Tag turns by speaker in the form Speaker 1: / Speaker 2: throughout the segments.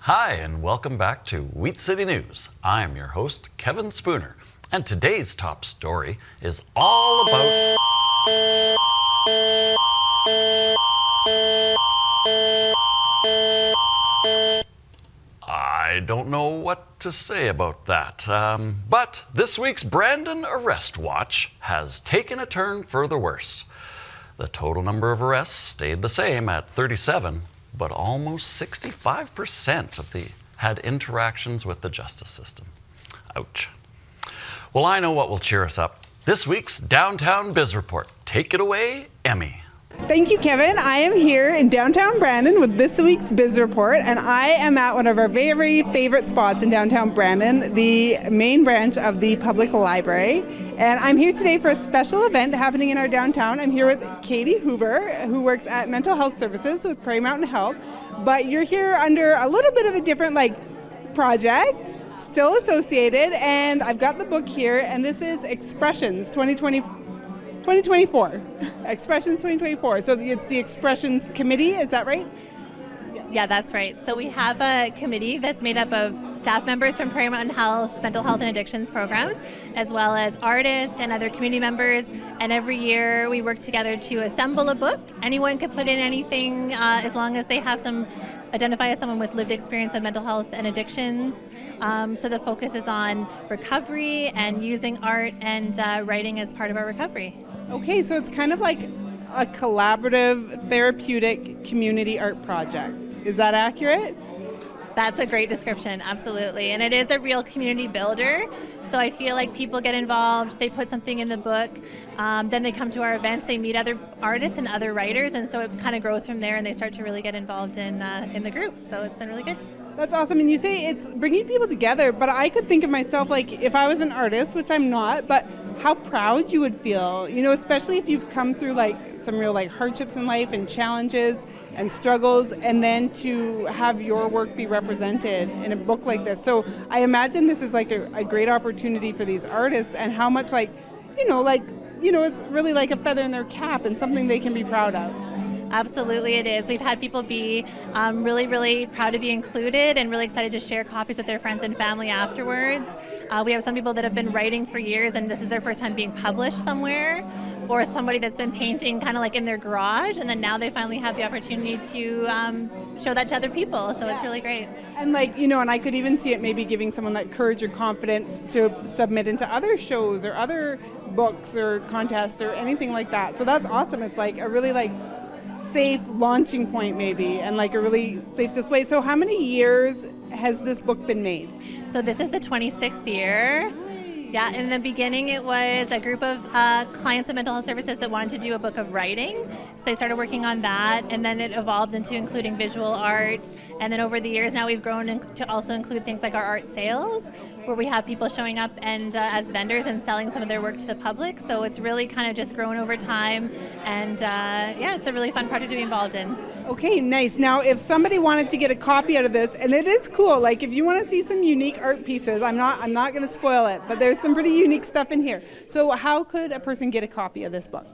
Speaker 1: Hi, and welcome back to Wheat City News. I'm your host, Kevin Spooner, and today's top story is all about I don't know what to say about that, but this week's Brandon Arrest Watch has taken a turn for the worse. The total number of arrests stayed the same at 37, but almost 65% of the had interactions with the justice system. Ouch. Well, I know what will cheer us up. This week's Downtown Biz Report. Take it away, Emmy.
Speaker 2: Thank you, Kevin. I am here in downtown Brandon with this week's Biz Report, and I am at one of our very favorite spots in downtown Brandon, the main branch of the Public Library. And I'm here today for a special event happening in our downtown. I'm here with Katie Hoover, who works at Mental Health Services with Prairie Mountain Health. But you're here under a little bit of a different project, still associated, and I've got the book here, and this is Expressions 2024. Expressions 2024. So it's the Expressions Committee, is that right?
Speaker 3: Yeah, that's right. So we have a committee that's made up of staff members from Prairie Mountain Health's mental health and addictions programs, as well as artists and other community members. And every year we work together to assemble a book. Anyone could put in anything as long as they have identify as someone with lived experience of mental health and addictions. So the focus is on recovery and using art and writing as part of our recovery.
Speaker 2: Okay, so it's kind of like a collaborative, therapeutic community art project. Is that accurate?
Speaker 3: That's a great description, absolutely. And it is a real community builder. So I feel like people get involved, they put something in the book, then they come to our events, they meet other artists and other writers, and so it kind of grows from there and they start to really get involved in the group. So it's been really good.
Speaker 2: That's awesome. And you say it's bringing people together, but I could think of myself if I was an artist, which I'm not, but how proud you would feel, especially if you've come through some real hardships in life and challenges and struggles, and then to have your work be represented in a book like this. So I imagine this is a great opportunity for these artists, and how much it's really like a feather in their cap and something they can be proud of.
Speaker 3: Absolutely it is. We've had people be really proud to be included and really excited to share copies with their friends and family afterwards. We have some people that have been writing for years and this is their first time being published somewhere, or somebody that's been painting kind of in their garage, and then now they finally have the opportunity to show that to other people. So it's really great.
Speaker 2: And and I could even see it maybe giving someone that courage or confidence to submit into other shows or other books or contests or anything like that. So that's awesome. It's a really safe launching point maybe, and a really safe display. So how many years has this book been made?
Speaker 3: So this is the 26th year. Yeah, in the beginning it was a group of clients of mental health services that wanted to do a book of writing. So they started working on that, and then it evolved into including visual art. And then over the years now we've grown to also include things like our art sales, where we have people showing up and as vendors and selling some of their work to the public. So it's really kind of just grown over time, and it's a really fun project to be involved in.
Speaker 2: Okay, nice. Now, if somebody wanted to get a copy out of this, and it is cool, if you want to see some unique art pieces, I'm not going to spoil it, but there's some pretty unique stuff in here. So how could a person get a copy of this book?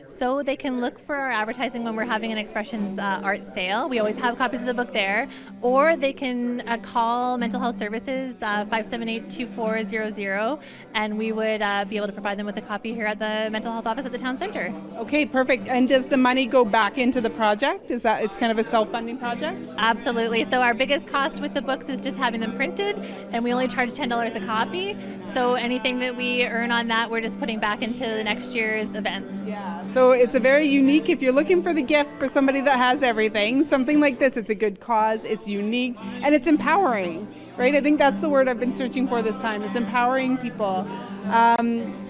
Speaker 3: So they can look for our advertising when we're having an Expressions art sale. We always have copies of the book there. Or they can call Mental Health Services 578-2400, and we would be able to provide them with a copy here at the mental health office at the town center.
Speaker 2: Okay, perfect. And does the money go back into the project? Is that it's kind of a self-funding project?
Speaker 3: Absolutely. So our biggest cost with the books is just having them printed, and we only charge $10 a copy. So anything that we earn on that, we're just putting back into the next year's events.
Speaker 2: Yeah. So it's a very unique, if you're looking for the gift for somebody that has everything, something like this, it's a good cause, it's unique, and it's empowering, right? I think that's the word I've been searching for this time, is empowering people.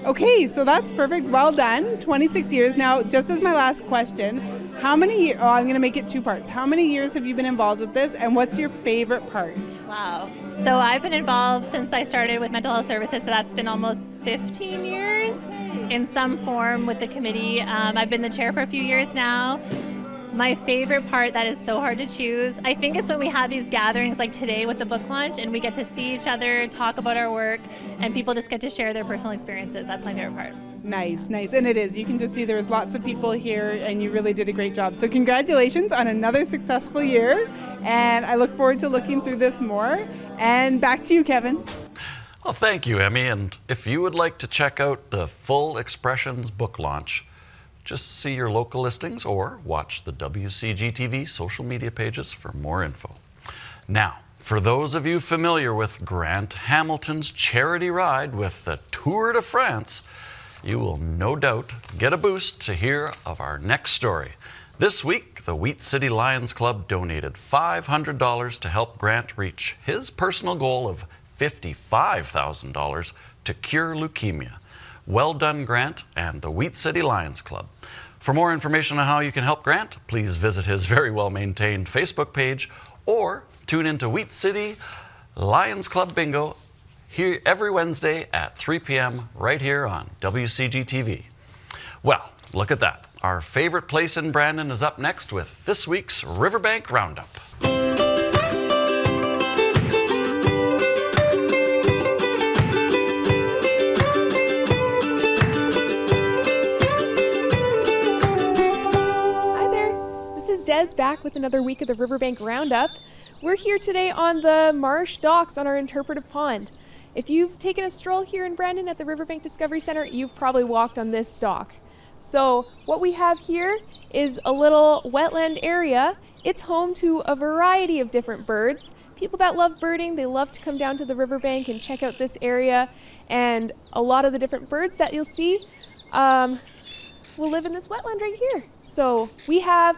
Speaker 2: Okay, so that's perfect. Well done. 26 years. Now, just as my last question, I'm going to make it two parts. How many years have you been involved with this, and what's your favorite part?
Speaker 3: Wow. So I've been involved since I started with Mental Health Services, so that's been almost 15 years in some form with the committee. I've been the chair for a few years now. My favorite part that is so hard to choose, I think it's when we have these gatherings like today with the book launch and we get to see each other, talk about our work, and people just get to share their personal experiences. That's my favorite part.
Speaker 2: Nice. And it is. You can just see there's lots of people here and you really did a great job. So congratulations on another successful year. And I look forward to looking through this more. And back to you, Kevin.
Speaker 1: Well, thank you, Emmy. And if you would like to check out the full Expressions book launch, just see your local listings or watch the WCGTV social media pages for more info. Now, for those of you familiar with Grant Hamilton's charity ride with the Tour de France, you will no doubt get a boost to hear of our next story. This week, the Wheat City Lions Club donated $500 to help Grant reach his personal goal of $55,000 to cure leukemia. Well done, Grant and the Wheat City Lions Club. For more information on how you can help Grant, please visit his very well-maintained Facebook page or tune into Wheat City Lions Club Bingo here every Wednesday at 3 p.m. right here on WCGTV. Well, look at that. Our favorite place in Brandon is up next with this week's Riverbank Roundup.
Speaker 4: Des back with another week of the Riverbank Roundup. We're here today on the Marsh Docks on our interpretive pond. If you've taken a stroll here in Brandon at the Riverbank Discovery Center, you've probably walked on this dock. So what we have here is a little wetland area. It's home to a variety of different birds. People that love birding, they love to come down to the riverbank and check out this area. And a lot of the different birds that you'll see will live in this wetland right here. So we have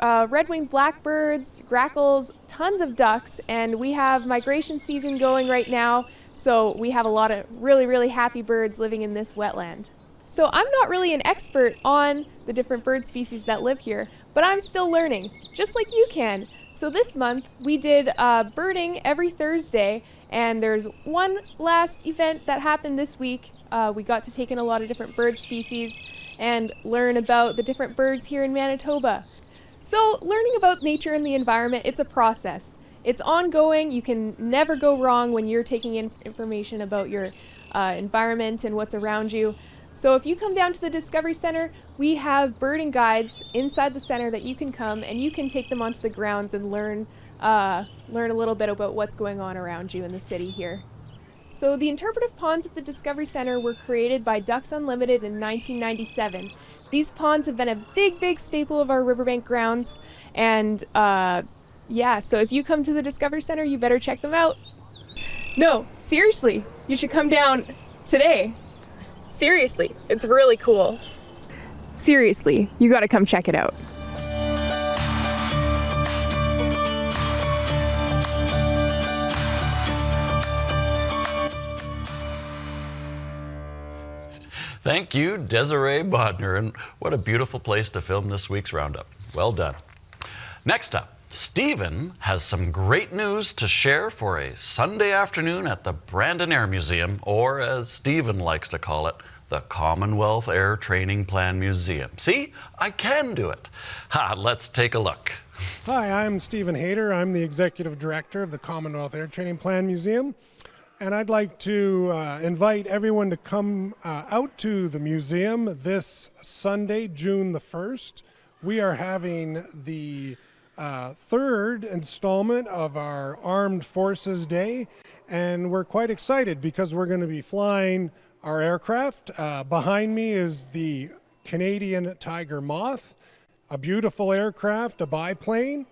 Speaker 4: red-winged blackbirds, grackles, tons of ducks, and we have migration season going right now, so we have a lot of really happy birds living in this wetland. So I'm not really an expert on the different bird species that live here, but I'm still learning, just like you can. So this month we did birding every Thursday, and there's one last event that happened this week. We got to take in a lot of different bird species and learn about the different birds here in Manitoba. So learning about nature and the environment, it's a process. It's ongoing. You can never go wrong when you're taking in information about your environment and what's around you. So if you come down to the Discovery Center, we have birding guides inside the center that you can come and you can take them onto the grounds and learn a little bit about what's going on around you in the city here. So the interpretive ponds at the Discovery Center were created by Ducks Unlimited in 1997. These ponds have been a big staple of our riverbank grounds, and so if you come to the Discovery Center, you better check them out. No, seriously, you should come down today. Seriously, it's really cool. Seriously, you gotta come check it out.
Speaker 1: Thank you, Desiree Bodner, and what a beautiful place to film this week's Roundup. Well done. Next up, Stephen has some great news to share for a Sunday afternoon at the Brandon Air Museum, or as Stephen likes to call it, the Commonwealth Air Training Plan Museum. See, I can do it. Let's take a look.
Speaker 5: Hi, I'm Stephen Hayter. I'm the Executive Director of the Commonwealth Air Training Plan Museum. And I'd like to invite everyone to come out to the museum this Sunday, June the 1st. We are having the third installment of our Armed Forces Day, and we're quite excited because we're going to be flying our aircraft. Behind me is the Canadian Tiger Moth, a beautiful aircraft, a biplane.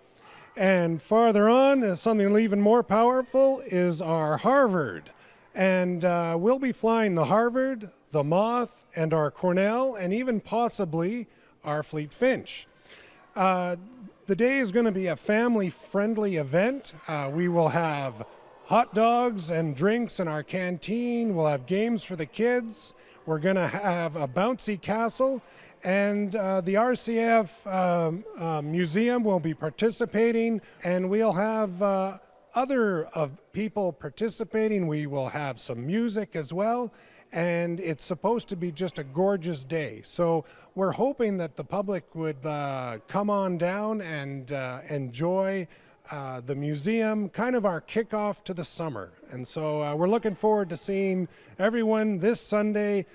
Speaker 5: And farther on, is something even more powerful, is our Harvard. And we'll be flying the Harvard, the Moth, and our Cornell, and even possibly our Fleet Finch. The day is going to be a family-friendly event. We will have hot dogs and drinks in our canteen. We'll have games for the kids. We're going to have a bouncy castle. And the RCF Museum will be participating, and we'll have other people participating. We will have some music as well. and it's supposed to be just a gorgeous day. So we're hoping that the public would come on down and enjoy the museum, kind of our kickoff to the summer. And so we're looking forward to seeing everyone this Sunday,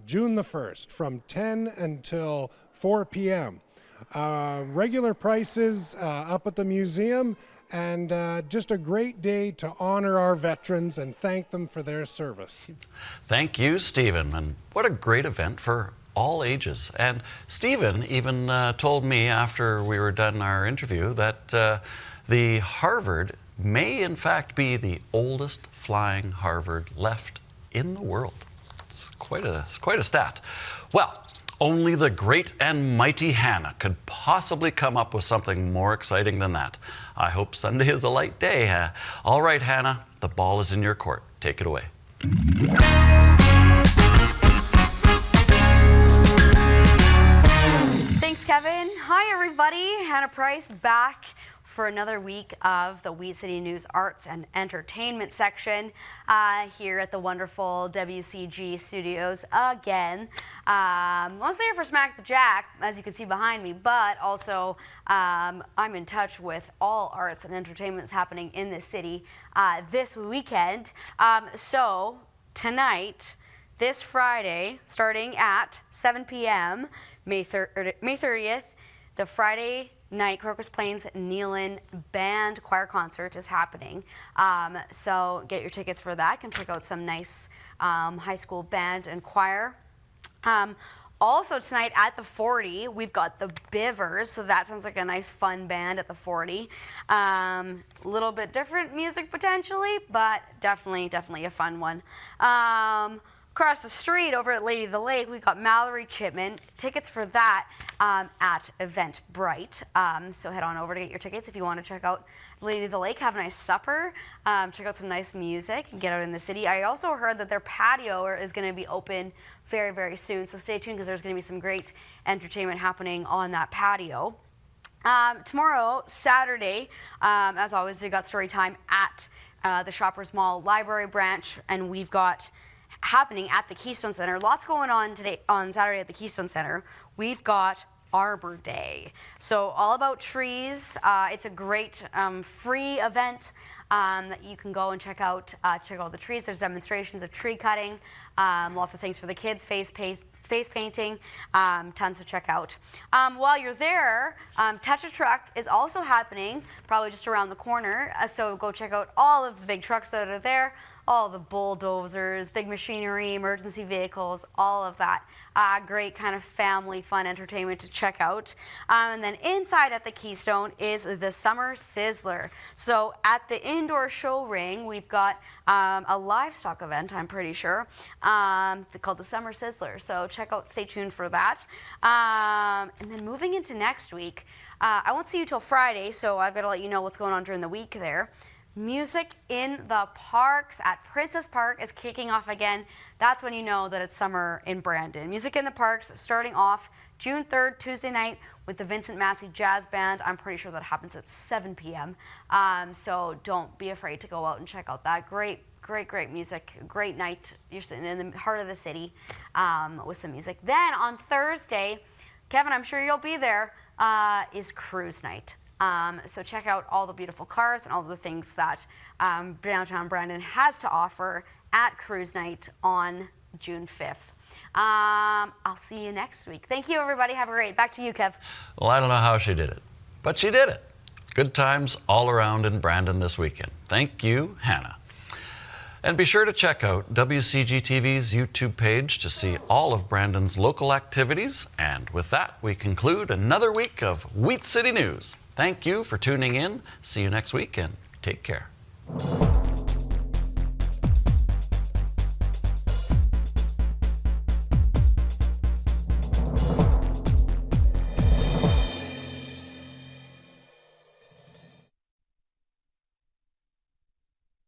Speaker 5: June the 1st, from 10 until 4 p.m. Regular prices up at the museum, and just a great day to honor our veterans and thank them for their service.
Speaker 1: Thank you, Stephen. And what a great event for all ages. And Stephen even told me after we were done our interview that the Harvard may in fact be the oldest flying Harvard left in the world. It's quite a stat. Well, only the great and mighty Hannah could possibly come up with something more exciting than that. I hope Sunday is a light day. All right, Hannah, the ball is in your court. Take it away.
Speaker 6: Thanks, Kevin. Hi, everybody. Hannah Price back for another week of the Wheat City News Arts and Entertainment section here at the wonderful WCG studios again. Mostly here for Smack the Jack, as you can see behind me, but also I'm in touch with all arts and entertainments happening in this city this weekend. So tonight, this Friday, starting at 7 p.m., May 30th, the Friday night Crocus Plains Nealon Band Choir Concert is happening. So get your tickets for that. You can check out some nice high school band and choir. Also tonight at the 40, we've got the Bivers, so that sounds like a nice fun band at the 40. A little bit different music potentially, but definitely a fun one. Across the street over at Lady of the Lake, we've got Mallory Chipman. Tickets for that at Eventbrite. So head on over to get your tickets if you want to check out Lady of the Lake, have a nice supper, check out some nice music, and get out in the city. I also heard that their patio is going to be open very, very soon, so stay tuned because there's going to be some great entertainment happening on that patio. Tomorrow, Saturday, as always, we got story time at the Shoppers Mall Library branch, and we've got happening at the Keystone Center. Lots going on today on Saturday at the Keystone Center. We've got Arbor Day. So all about trees. It's a great free event that you can go and check out all the trees. There's demonstrations of tree cutting, lots of things for the kids, face painting, tons to check out. While you're there, Touch a Truck is also happening, probably just around the corner. So go check out all of the big trucks that are there, all the bulldozers, big machinery, emergency vehicles, all of that. Great kind of family fun entertainment to check out. And then inside at the Keystone is the Summer Sizzler. So at the indoor show ring, we've got a livestock event, I'm pretty sure, called the Summer Sizzler. So stay tuned for that. And then moving into next week, I won't see you till Friday, so I've got to let you know what's going on during the week there. Music in the Parks at Princess Park is kicking off again. That's when you know that it's summer in Brandon. Music in the Parks starting off June 3rd, Tuesday night, with the Vincent Massey Jazz Band. I'm pretty sure that happens at 7 p.m. So don't be afraid to go out and check out that great music, great night. You're sitting in the heart of the city with some music. Then on Thursday, Kevin, I'm sure you'll be there, is Cruise Night. So check out all the beautiful cars and all the things that downtown Brandon has to offer at Cruise Night on June 5th. I'll see you next week. Thank you, everybody. Have a great. Back to you, Kev.
Speaker 1: Well, I don't know how she did it, but she did it. Good times all around in Brandon this weekend. Thank you, Hannah. And be sure to check out WCG-TV's YouTube page to see all of Brandon's local activities. And with that, we conclude another week of Wheat City News. Thank you for tuning in. See you next week and take care.